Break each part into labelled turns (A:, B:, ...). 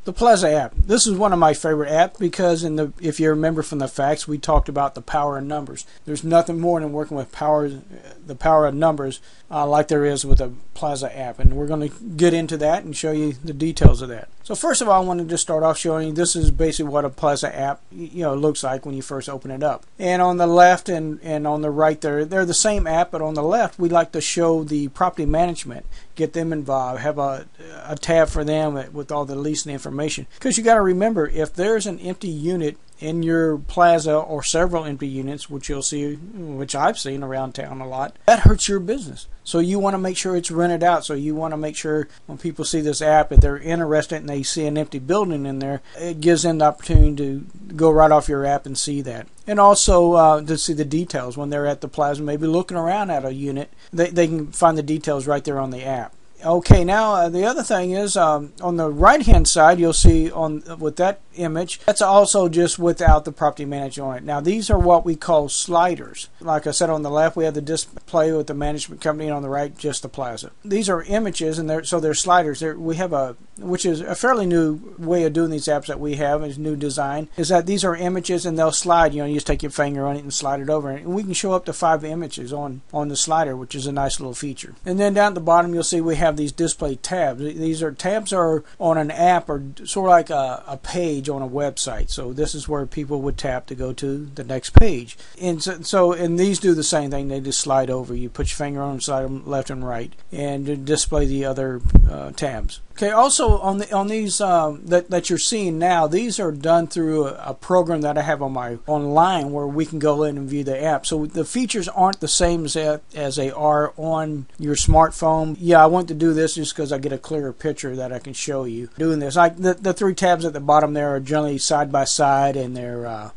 A: The Plaza app. This is one of my favorite apps because if you remember from the facts, we talked about the power of numbers. There's nothing more than working with the power of numbers like there is with the Plaza app. And we're going to get into that and show you the details of that. So first of all, I wanted to start off showing you this is basically what a Plaza app looks like when you first open it up. And on the left and on the right they're the same app, but on the left we like to show the property management, get them involved, have a tab for them with all the leasing information. Because you got to remember, if there's an empty unit in your plaza or several empty units, which you'll see, which I've seen around town a lot, that hurts your business. So you want to make sure it's rented out. So you want to make sure when people see this app, if they're interested and they see an empty building in there, it gives them the opportunity to go right off your app and see that. And also to see the details when they're at the plaza, maybe looking around at a unit, they can find the details right there on the app. Okay, now the other thing is on the right hand side you'll see with that image, that's also just without the property manager on it. Now these are what we call sliders. Like I said, on the left we have the display with the management company, and on the right just the plaza. These are images, and they're sliders. We have which is a fairly new way of doing these apps that we have, is new design, is that these are images and they'll slide. You just take your finger on it and slide it over, and we can show up to 5 images on the slider, which is a nice little feature. And then down at the bottom you'll see we have these display tabs. Tabs are on an app, or sort of like a page on a website. So this is where people would tap to go to the next page. And and these do the same thing. They just slide over. You put your finger on them, slide them left and right, and display the other tabs. Okay, also on these that you're seeing now, these are done through a program that I have online where we can go in and view the app. So the features aren't the same as they are on your smartphone. Yeah, I want to do this just because I get a clearer picture that I can show you doing this. Like the 3 tabs at the bottom there are generally side by side, and they're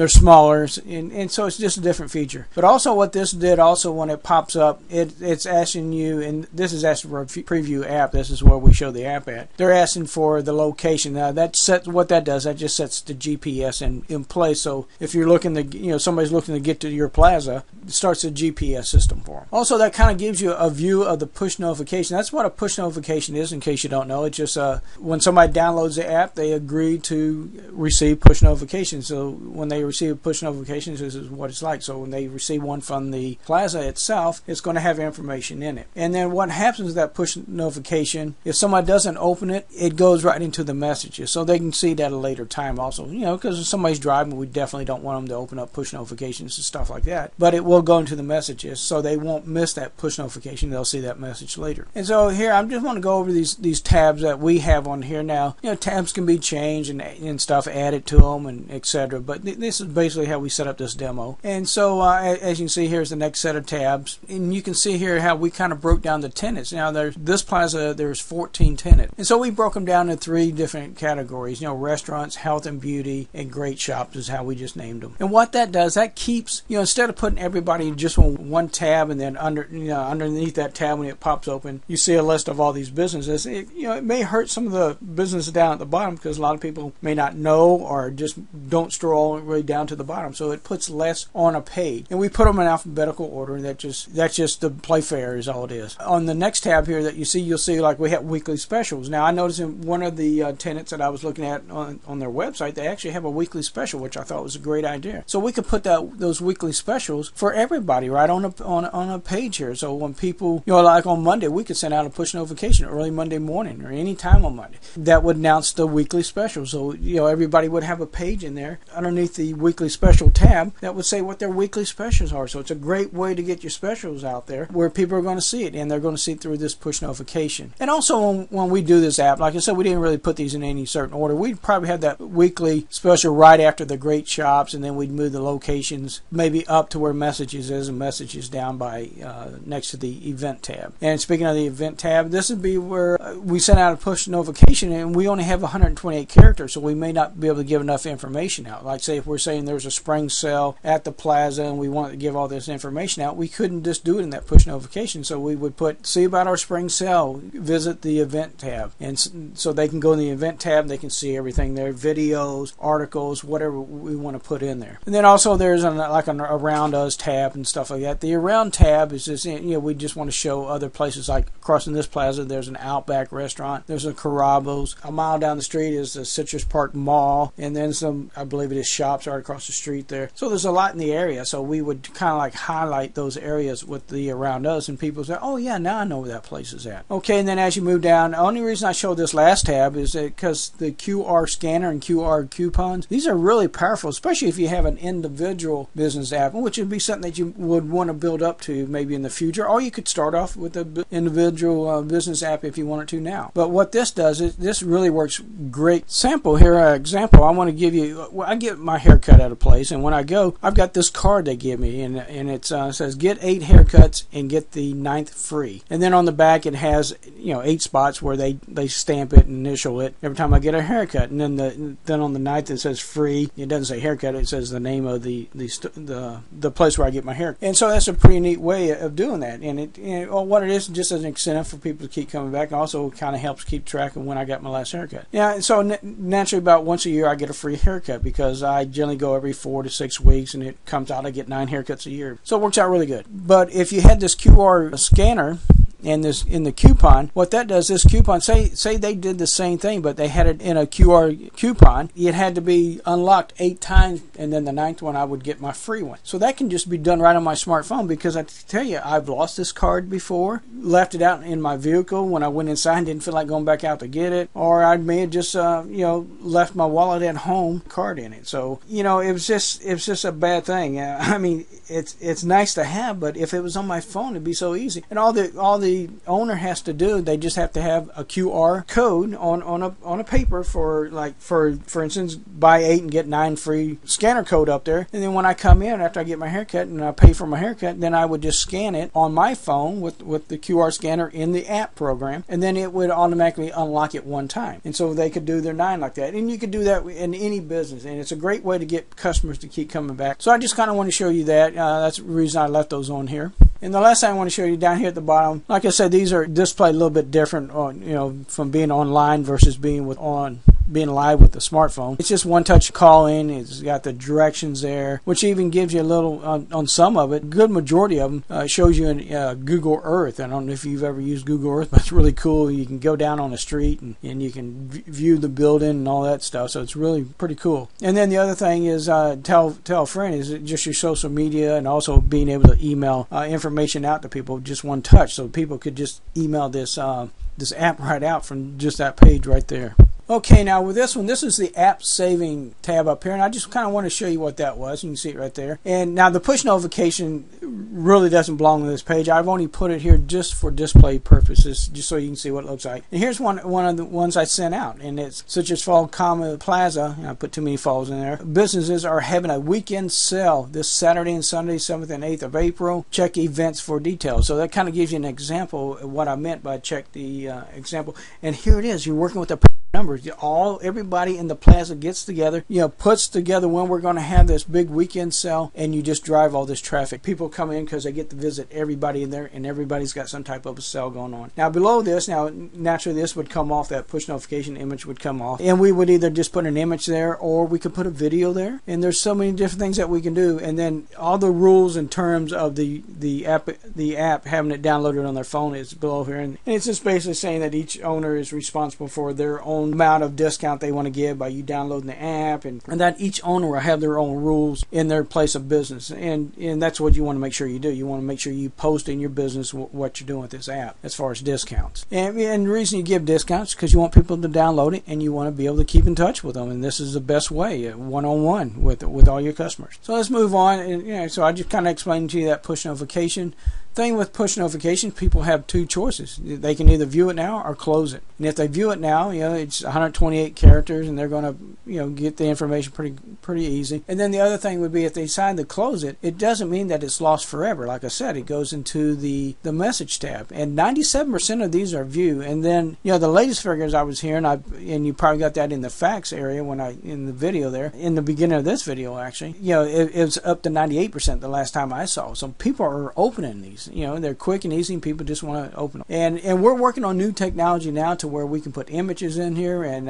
A: smaller, and so it's just a different feature. But also what this did, also when it pops up, it's asking you, and this is asking for a preview app. This is where we show the app at. They're asking for the location. Now what that does, that just sets the GPS in place. So if you're looking to, somebody's looking to get to your plaza, it starts a GPS system for them. Also, that kind of gives you a view of the push notification. That's what a push notification is, in case you don't know. It's just when somebody downloads the app, they agree to receive push notifications. So when they receive push notifications, this is what it's like. So when they receive one from the plaza itself, it's going to have information in it. And then what happens with that push notification, if somebody doesn't open it, it goes right into the messages. So they can see that at a later time also. Because if somebody's driving, we definitely don't want them to open up push notifications and stuff like that. But it will go into the messages, so they won't miss that push notification. They'll see that message later. And so here, I just want to go over these tabs that we have on here now. Tabs can be changed and stuff added to them, and etc. But this is basically how we set up this demo. And so as you can see, here's the next set of tabs, and you can see here how we kind of broke down the tenants. Now this plaza, there's 14 tenants, and so we broke them down into 3 different categories. Restaurants, health and beauty, and great shops is how we just named them. And what that does, that keeps, instead of putting everybody just on one tab, and then underneath that tab, when it pops open, you see a list of all these businesses. It may hurt some of the businesses down at the bottom, because a lot of people may not know or just don't scroll all the way down to the bottom. So it puts less on a page, and we put them in alphabetical order, and that's just the play fair is all it is. On the next tab here that you'll see like we have weekly specials. Now I noticed in one of the tenants that I was looking at on their website, they actually have a weekly special, which I thought was a great idea. So we could put those weekly specials for everybody right on a page here. So when people, like on Monday, we could send out a push notification early Monday morning or any time on Monday that would announce the weekly special. So everybody would have a page in there underneath the weekly special tab that would say what their weekly specials are. So it's a great way to get your specials out there where people are going to see it, and they're going to see it through this push notification. And also when we do this app, like I said, we didn't really put these in any certain order. We'd probably have that weekly special right after the great shops, and then we'd move the locations maybe up to where messages is, and messages down by next to the event tab. And speaking of the event tab, this would be where we send out a push notification, and we only have 128 characters, so we may not be able to give enough information out. Like say if we're we're saying there's a spring sale at the plaza and we want to give all this information out, we couldn't just do it in that push notification. So we would put, see about our spring sale, visit the event tab. And so they can go in the event tab, they can see everything there, videos, articles, whatever we want to put in there. And then also there's like an Around Us tab and stuff like that. The Around tab is just, we just want to show other places, like crossing this plaza, there's an Outback restaurant, there's a Carrabba's. A mile down the street is the Citrus Park Mall, and then some, I believe it is, shops right across the street there. So there's a lot in the area. So we would kind of like highlight those areas with the Around Us, and people say, oh yeah, now I know where that place is at. Okay, and then as you move down, the only reason I showed this last tab is because the QR scanner and QR coupons, these are really powerful, especially if you have an individual business app, which would be something that you would want to build up to maybe in the future, or you could start off with an individual business app if you wanted to now. But what this does is this really works great. Sample here, example, I want to give you, I get my haircut at a place, and when I go, I've got this card they give me, and it says get 8 haircuts and get the 9th free. And then on the back it has 8 spots where they stamp it and initial it every time I get a haircut. And then on the 9th it says free. It doesn't say haircut, it says the name of the place where I get my hair. And so that's a pretty neat way of doing that. And what it is, just as an incentive for people to keep coming back, and also kind of helps keep track of when I got my last haircut. Yeah, so naturally about once a year I get a free haircut, because I generally go every 4 to 6 weeks, and it comes out I get 9 haircuts a year. So it works out really good. But if you had this QR scanner and this in the coupon, what that does, this coupon, say they did the same thing, but they had it in a QR coupon, it had to be unlocked 8 times, and then the 9th one I would get my free one. So that can just be done right on my smartphone, because I tell you, I've lost this card before, left it out in my vehicle when I went inside and didn't feel like going back out to get it, or I may have just left my wallet at home, card in it. So it was just a bad thing. I mean, it's nice to have, but if it was on my phone, it'd be so easy. And all the owner has to do, they just have to have a QR code on a paper for instance, buy 8 and get 9 free scanner code up there. And then when I come in after I get my haircut and I pay for my haircut, then I would just scan it on my phone with the QR scanner in the app program, and then it would automatically unlock it one time. And so they could do their 9 like that. And you could do that in any business, and it's a great way to get customers to keep coming back. So I just kind of want to show you that. That's the reason I left those on here. And the last thing I want to show you down here at the bottom, like I said, these are displayed a little bit different, from being online versus being live with the smartphone. It's just one-touch calling. It's got the directions there, which even gives you a little, on some of it, good majority of them, shows you in Google Earth. I don't know if you've ever used Google Earth, but it's really cool. You can go down on the street and you can view the building and all that stuff. So it's really pretty cool. And then the other thing is tell a friend, is just your social media, and also being able to email information out to people just one touch. So people could just email this app right out from just that page right there. Okay, now with this one, this is the app saving tab up here, and I just kind of want to show you what that was. You can see it right there. And now the push notification really doesn't belong on this page. I've only put it here just for display purposes, just so you can see what it looks like. And here's one of the ones I sent out, and it's Citrus Falls, Plaza. I put too many falls in there. Businesses are having a weekend sale this Saturday and Sunday, 7th and 8th of April. Check events for details. So that kind of gives you an example of what I meant by check the example. And here it is. You're working with the numbers. Everybody in the plaza gets together, puts together when we're going to have this big weekend sale, and you just drive all this traffic. People come in because they get to visit everybody in there, and everybody's got some type of a sale going on. Now below this, naturally this would come off, that push notification image would come off, and we would either just put an image there, or we could put a video there. And there's so many different things that we can do. And then all the rules in terms of the app having it downloaded on their phone is below here, and it's just basically saying that each owner is responsible for their own amount of discount they want to give by you downloading the app, and that each owner will have their own rules in their place of business, and that's what you want to make sure you do. You want to make sure you post in your business what you're doing with this app as far as discounts. And the reason you give discounts is because you want people to download it, and you want to be able to keep in touch with them, and this is the best way, one-on-one with all your customers. So let's move on. And so I just kind of explained to you that push notification thing. With push notifications, people have 2 choices. They can either view it now or close it. And if they view it now, it It's 128 characters, and they're going to get the information pretty easy. And then the other thing would be if they decide to close it, it doesn't mean that it's lost forever. Like I said, it goes into the message tab, and 97% of these are view. And then the latest figures I was hearing, and you probably got that in the facts area in the video there in the beginning of this video actually. It was up to 98% the last time I saw. So people are opening these. They're quick and easy, and people just want to open them. And we're working on new technology now to where we can put images in here, and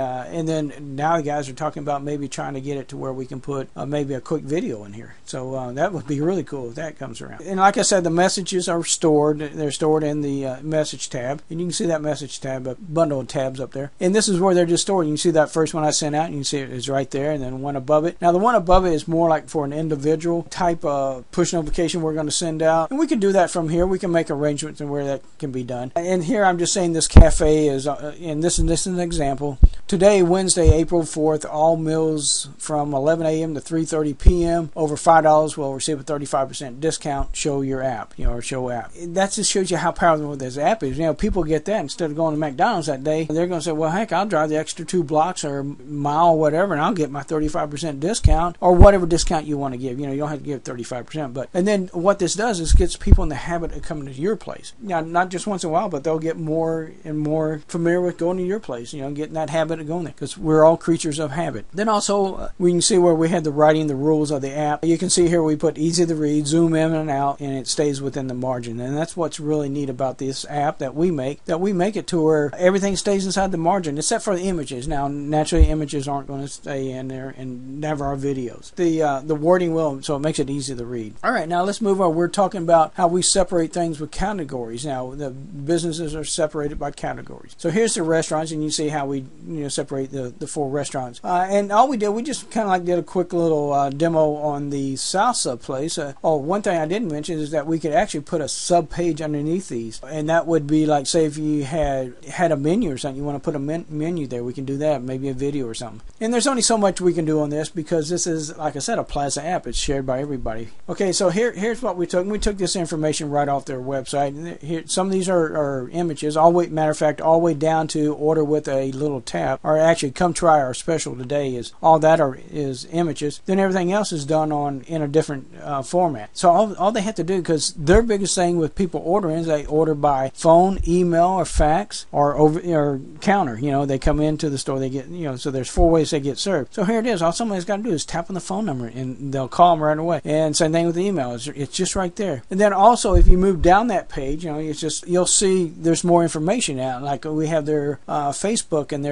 A: then now the guys are talking about maybe trying to get it to where we can put maybe a quick video in here. So that would be really cool if that comes around. And like I said, the messages are stored. They're stored in the message tab, and you can see that message tab, a bundle of tabs up there. And this is where they're just stored. You can see that first one I sent out, and you can see it is right there, and then one above it. Now the one above it is more like for an individual type of push notification we're going to send out, and we can do that from here. We can make arrangements and where that can be done. And here I'm just saying this cafe is, and this is an example. Today, Wednesday, April 4th, all meals from 11 a.m. to 3:30 p.m. over $5 will receive a 35% discount. Show your app, or show app. That just shows you how powerful this app is. People get that instead of going to McDonald's that day. They're going to say, well, heck, I'll drive the extra 2 blocks or a mile or whatever, and I'll get my 35% discount, or whatever discount you want to give. You don't have to give 35%. And then what this does is gets people in the habit of coming to your place. Not just once in a while, but they'll get more and more familiar with going to your place. Getting that habit of going there, because we're all creatures of habit. Then also we can see where we had the writing the rules of the app. You can see here we put easy to read, zoom in and out, and it stays within the margin. And that's what's really neat about this app that we make it to where everything stays inside the margin, except for the images. Now, naturally, images aren't going to stay in there, and never are videos. The wording will, so it makes it easy to read. All right, now let's move on. We're talking about how we separate things with categories. Now, the businesses are separated by categories. So here's the restaurants, and you see how we separate the 4 restaurants. And all we did, we just kind of did a quick little demo on the salsa place. One thing I didn't mention is that we could actually put a sub page underneath these, and that would be like, say if you had a menu or something, you want to put a menu there, we can do that, maybe a video or something. And there's only so much we can do on this because this is, like I said, a Plaza app. It's shared by everybody. Okay, so here's what we took. We took this information right off their website. Here, some of these are images. Matter of fact, all the way down to order with a little tap, or actually come try our special today, is all that is images. Then everything else is done in a different format. So all they have to do, because their biggest thing with people ordering is they order by phone, email, or fax, or counter. They come into the store, they get, so there's 4 ways they get served. So here it is. All somebody's got to do is tap on the phone number, and they'll call them right away. And same thing with the email. It's just right there. And then also, if you move down that page, you'll see there's more information now. Like we have their Facebook and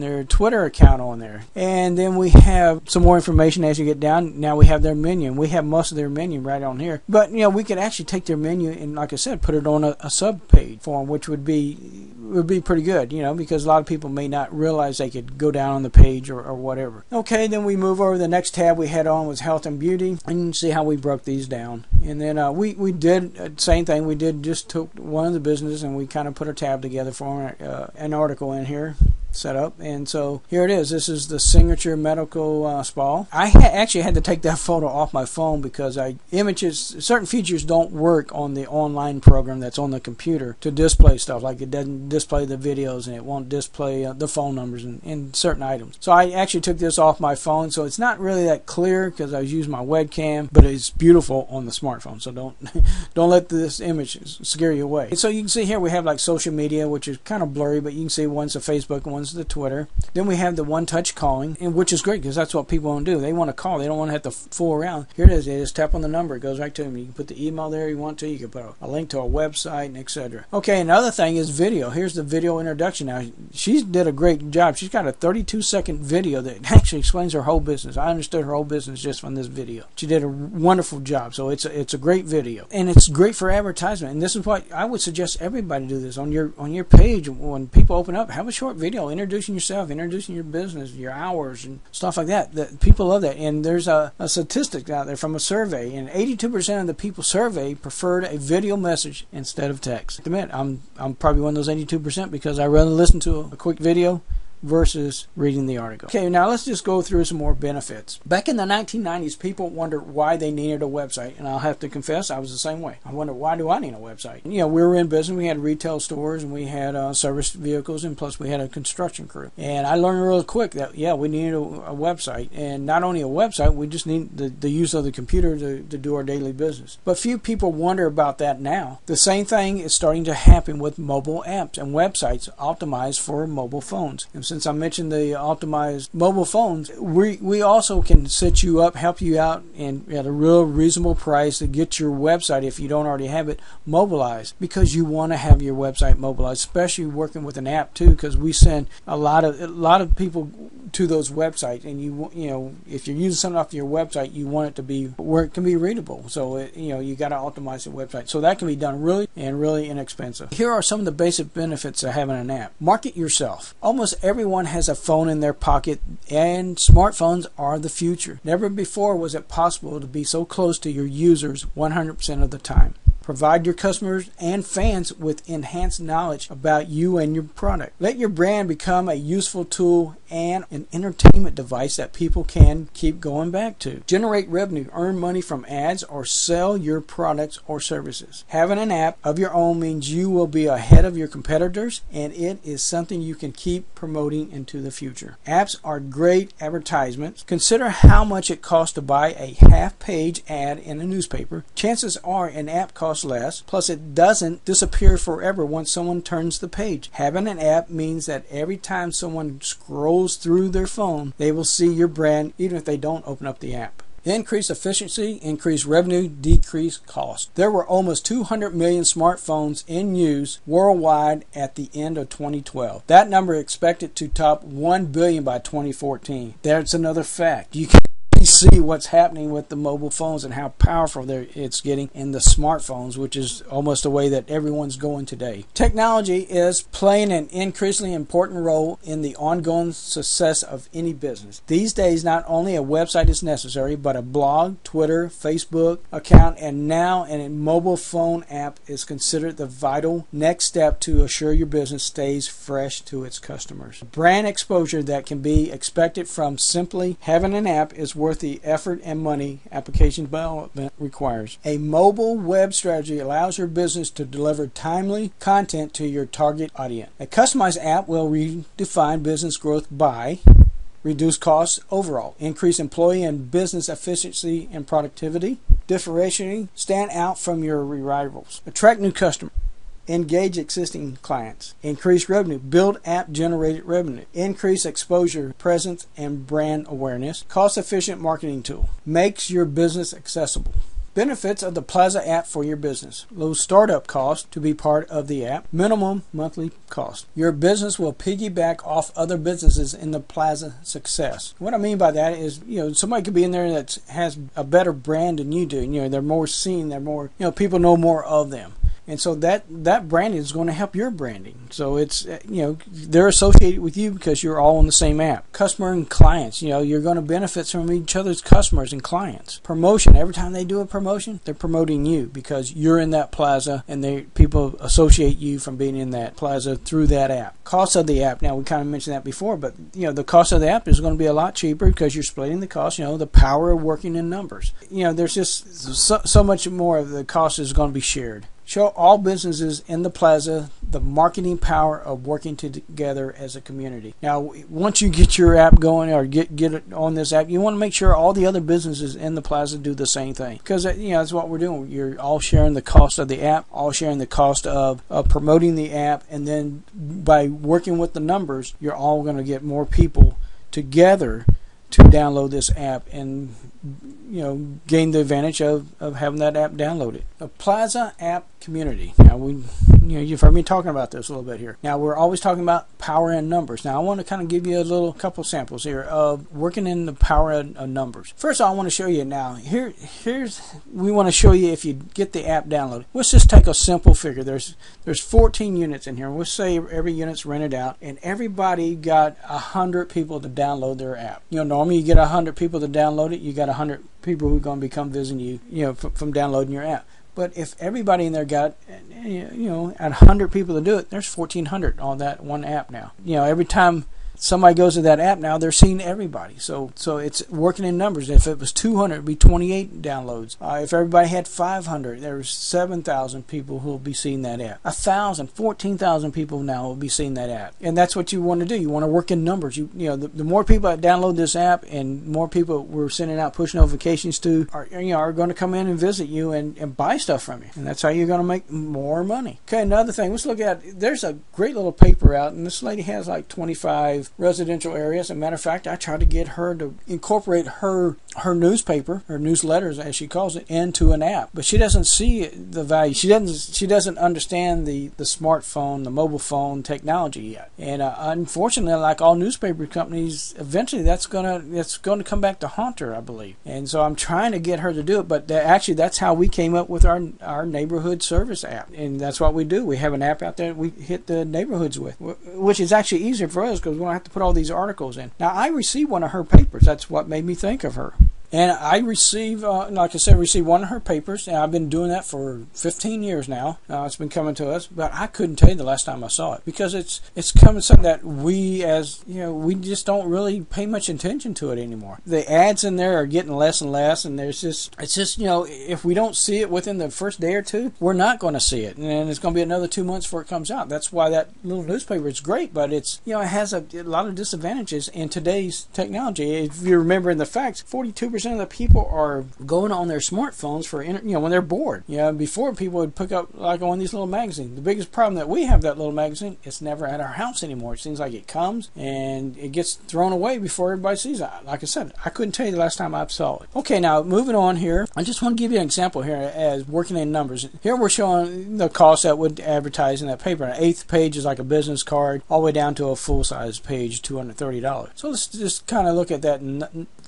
A: their Twitter account on there. And then we have some more information as you get down. Now we have their menu. We have most of their menu right on here. But we could actually take their menu and, like I said, put it on a sub page form, which would be pretty good, because a lot of people may not realize they could go down on the page or whatever. Okay, then we move over. The next tab we had on was health and beauty, and you can see how we broke these down. And then we did same thing. We did just took one of the businesses and we kind of put a tab together for an article in here set up. And so here it is. This is the Signature Medical Spa. I actually had to take that photo off my phone because certain features don't work on the online program that's on the computer to display stuff. Like it doesn't display the videos, and it won't display the phone numbers and certain items. So I actually took this off my phone, so it's not really that clear because I was using my webcam, but it's beautiful on the smartphone. So don't let this image scare you away. And so you can see here we have like social media, which is kind of blurry, but you can see one's the Facebook and one's the Twitter. Then we have the one-touch calling, and which is great because that's what people want to do. They want to call. They don't want to have to fool around. Here it is. They just tap on the number. It goes right to them. You can put the email there you want to. You can put a link to a website, etc. Okay, another thing is video. Here's the video introduction. Now, she did a great job. She's got a 32-second video that actually explains her whole business. I understood her whole business just from this video. She did a wonderful job. So it's a great video, and it's great for advertisement. And this is what I would suggest everybody do this on your page. When people open up, have a short video introducing yourself, introducing your business, your hours, and stuff like that. People love that. And there's a statistic out there from a survey, and 82% of the people surveyed preferred a video message instead of text. I admit, I'm probably one of those 82% because I rather listen to a quick video versus reading the article. Okay, now let's just go through some more benefits. Back in the 1990s, people wondered why they needed a website, and I'll have to confess I was the same way. I wondered, why do I need a website? You know, we were in business, we had retail stores, and we had service vehicles, and plus we had a construction crew. And I learned real quick that, yeah, we needed a website, and not only a website, we just need the use of the computer to do our daily business. But few people wonder about that now. The same thing is starting to happen with mobile apps and websites optimized for mobile phones. And since I mentioned the optimized mobile phones, we also can set you up, help you out, and at a real reasonable price to get your website, if you don't already have it, mobilized, because you want to have your website mobilized, especially working with an app too, because we send a lot of people to those websites, and you know, if you're using something off your website, you want it to be where it can be readable. So you got to optimize the website. So that can be done really inexpensive. Here are some of the basic benefits of having an app. Market yourself. Almost everyone has a phone in their pocket, and smartphones are the future. Never before was it possible to be so close to your users 100% of the time. Provide your customers and fans with enhanced knowledge about you and your product. Let your brand become a useful tool and an entertainment device that people can keep going back to. Generate revenue, earn money from ads, or sell your products or services. Having an app of your own means you will be ahead of your competitors, and it is something you can keep promoting into the future. Apps are great advertisements. Consider how much it costs to buy a half-page ad in a newspaper. Chances are an app costs less, plus it doesn't disappear forever once someone turns the page. Having an app means that every time someone scrolls through their phone, they will see your brand even if they don't open up the app. Increase efficiency, increase revenue, decrease cost. There were almost 200 million smartphones in use worldwide at the end of 2012. That number is expected to top 1 billion by 2014. That's another fact. You can see what's happening with the mobile phones and how powerful it's getting in the smartphones, which is almost the way that everyone's going today. Technology is playing an increasingly important role in the ongoing success of any business. These days, not only a website is necessary, but a blog, Twitter, Facebook account, and now a mobile phone app is considered the vital next step to assure your business stays fresh to its customers. Brand exposure that can be expected from simply having an app is worth the effort and money application development requires. A mobile web strategy allows your business to deliver timely content to your target audience. A customized app will redefine business growth by reduce costs overall, increase employee and business efficiency and productivity, differentiating, stand out from your rivals, attract new customers, engage existing clients, increase revenue, build app-generated revenue, increase exposure, presence, and brand awareness, cost-efficient marketing tool, makes your business accessible. Benefits of the Plaza app for your business. Low startup cost to be part of the app. Minimum monthly cost. Your business will piggyback off other businesses in the Plaza success. What I mean by that is, somebody could be in there that has a better brand than you do. They're more seen, they're more, people know more of them. And so that branding is going to help your branding. So it's, they're associated with you because you're all on the same app. Customer and clients, you're going to benefit from each other's customers and clients. Promotion, every time they do a promotion, they're promoting you because you're in that Plaza, and people associate you from being in that Plaza through that app. Cost of the app, now we kind of mentioned that before, but the cost of the app is going to be a lot cheaper because you're splitting the cost, the power of working in numbers. There's just so much more of the cost is going to be shared. Show all businesses in the Plaza the marketing power of working together as a community. Now, once you get your app going or get it on this app, you want to make sure all the other businesses in the Plaza do the same thing. Because that's what we're doing. You're all sharing the cost of the app, all sharing the cost of promoting the app, and then by working with the numbers, you're all going to get more people together to download this app and gain the advantage of having that app downloaded. The Plaza app community. Now you've heard me talking about this a little bit here. Now we're always talking about power in numbers. Now I want to kind of give you a couple samples here of working in the power of numbers. First I want to show you now. We want to show you if you get the app downloaded. Let's just take a simple figure. There's 14 units in here. We'll say every unit's rented out, and everybody got 100 people to download their app. Normally you get 100 people to download it. You got 100 people who are going to become visiting you, from downloading your app. But if everybody in there got, 100 people to do it, there's 1,400 on that one app now. Every time somebody goes to that app now, they're seeing everybody. So it's working in numbers. If it was 200, it'd be 28 downloads. If everybody had 500, there's 7,000 people who will be seeing that app. 1,000, 14,000 people now will be seeing that app. And that's what you want to do. You want to work in numbers. The more people that download this app and more people we're sending out push notifications to are going to come in and visit you and buy stuff from you. And that's how you're going to make more money. Okay, another thing, let's look at, there's a great little paper out, and this lady has like 25 residential areas. As a matter of fact, I tried to get her to incorporate her newspaper, her newsletters as she calls it, into an app. But she doesn't see the value. She doesn't understand the smartphone, the mobile phone technology yet. And unfortunately, like all newspaper companies, eventually that's gonna come back to haunt her, I believe. And so I'm trying to get her to do it. But actually, that's how we came up with our neighborhood service app. And that's what we do. We have an app out there we hit the neighborhoods with, which is actually easier for us because we don't have to put all these articles in. Now, I received one of her papers. That's what made me think of her. And I receive, like I said, one of her papers, and I've been doing that for 15 years now. It's been coming to us, but I couldn't tell you the last time I saw it because it's coming something that we just don't really pay much attention to it anymore. The ads in there are getting less and less, and it's just if we don't see it within the first day or two, we're not going to see it, and it's going to be another 2 months before it comes out. That's why that little newspaper is great, but it has a lot of disadvantages in today's technology. If you remember in the facts, 42% of the people are going on their smartphones for when they're bored. Before people would pick up like on these little magazines. The biggest problem that we have that little magazine, it's never at our house anymore. It seems like it comes and it gets thrown away before everybody sees it. Like I said, I couldn't tell you the last time I saw it. Okay, now moving on here, I just want to give you an example here as working in numbers. Here we're showing the cost that would advertise in that paper. An eighth page is like a business card, all the way down to a full-size page, $230. So let's just kind of look at that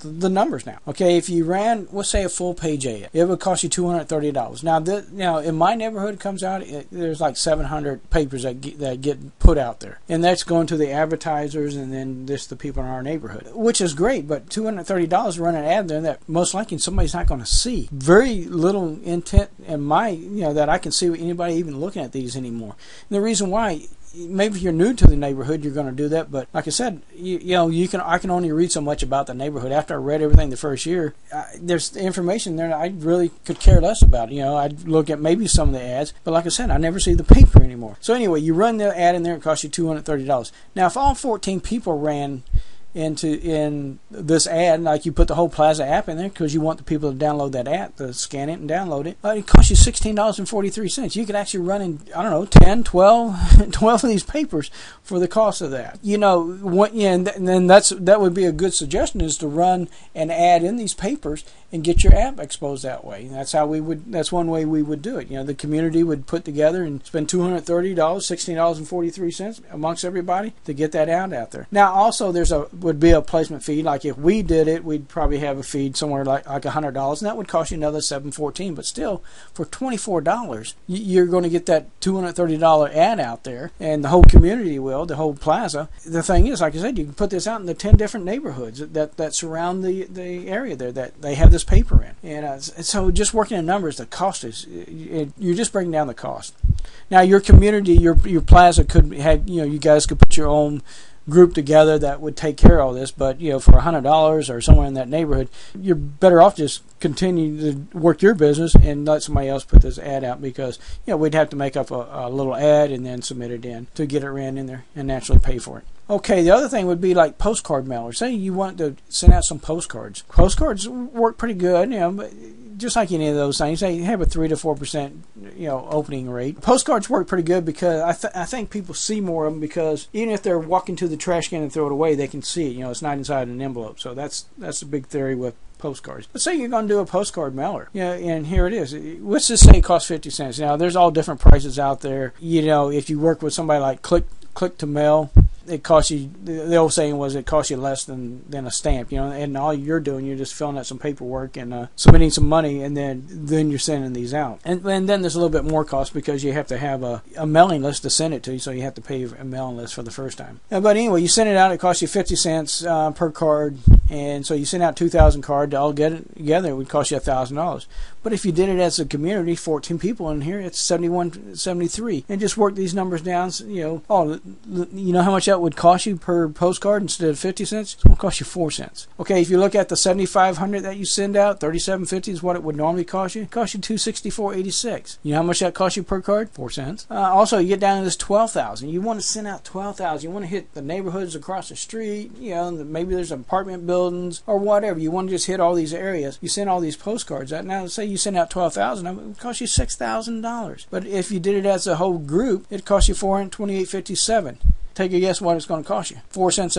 A: the numbers now. Okay, if you ran, let's say, a full page ad, it would cost you $230. Now in my neighborhood, it comes out, there's like 700 papers that get put out there, and that's going to the advertisers and then just the people in our neighborhood, which is great. But $230 to run an ad there that most likely somebody's not going to see. Very little intent in that I can see anybody even looking at these anymore. And the reason why, maybe if you're new to the neighborhood, you're going to do that. But like I said, I can only read so much about the neighborhood. After I read everything the first year, there's information there that I really could care less about. I'd look at maybe some of the ads, but like I said, I never see the paper anymore. So anyway, you run the ad in there, it costs you $230. Now, if all 14 people ran in this ad, like you put the whole Plaza app in there because you want the people to download that app, to scan it and download it, it costs you $16.43. You could actually run in, 10, 12 of these papers for the cost of that. And then that would be a good suggestion, is to run an ad in these papers and get your app exposed that way. That's one way we would do it. The community would put together and spend $230, $16.43 amongst everybody to get that ad out there. Now, also would be a placement fee. Like if we did it, we'd probably have a fee somewhere like $100, and that would cost you another $714. But still, for $24, you're going to get that $230 ad out there, and the whole community will, the whole plaza. The thing is, like I said, you can put this out in the 10 different neighborhoods that surround the area there that they have this paper in. And so just working in numbers, the cost is, you're just bringing down the cost. Now, your community, your plaza could have, you guys could put your own group together that would take care of all this, but for $100 or somewhere in that neighborhood, you're better off just continue to work your business and let somebody else put this ad out, because we'd have to make up a little ad and then submit it in to get it ran in there and naturally pay for it. Okay, the other thing would be like postcard mailers. Say you want to send out some postcards. Postcards work pretty good, but just like any of those things, they have a 3 to 4% opening rate. Postcards work pretty good because I think people see more of them, because even if they're walking to the trash can and throw it away, they can see it. It's not inside an envelope. So that's a big theory with postcards. Let's say you're going to do a postcard mailer, and here it is. Let's just say it costs 50 cents. Now, there's all different prices out there. If you work with somebody like Click to Mail, it costs you, the old saying was, it costs you less than a stamp, and all you're doing, you're just filling out some paperwork and submitting some money, and then you're sending these out. And then there's a little bit more cost because you have to have a mailing list to send it to, so you have to pay a mailing list for the first time. But anyway, you send it out, it costs you 50 cents per card, And so you send out 2,000 cards, all get it together, it would cost you $1,000. But if you did it as a community, 14 people in here, it's $71.73. And just work these numbers down. You know how much that would cost you per postcard instead of 50 cents? It's going to cost you 4 cents. Okay, if you look at the 7,500 that you send out, $37.50 is what it would normally cost you. It costs you $264.86. You know how much that costs you per card? 4 cents. Also, you get down to this 12,000. You want to send out 12,000. You want to hit the neighborhoods across the street. Maybe there's apartment buildings or whatever. You want to just hit all these areas. You send all these postcards out. Now, say you send out 12,000, it would cost you $6,000. But if you did it as a whole group, it cost you $428.57. Take a guess what it's going to cost you. 4 cents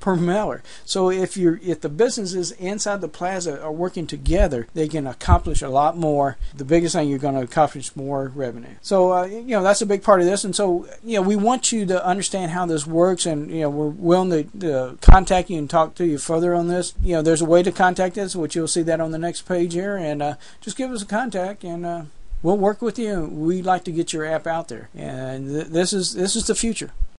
A: per mailer. So if the businesses inside the plaza are working together, they can accomplish a lot more. The biggest thing, you're going to accomplish more revenue. So that's a big part of this. And so we want you to understand how this works, and we're willing to contact you and talk to you further on this. There's a way to contact us, which you'll see that on the next page here, and just give us a contact, and we'll work with you. We'd like to get your app out there, and this is the future.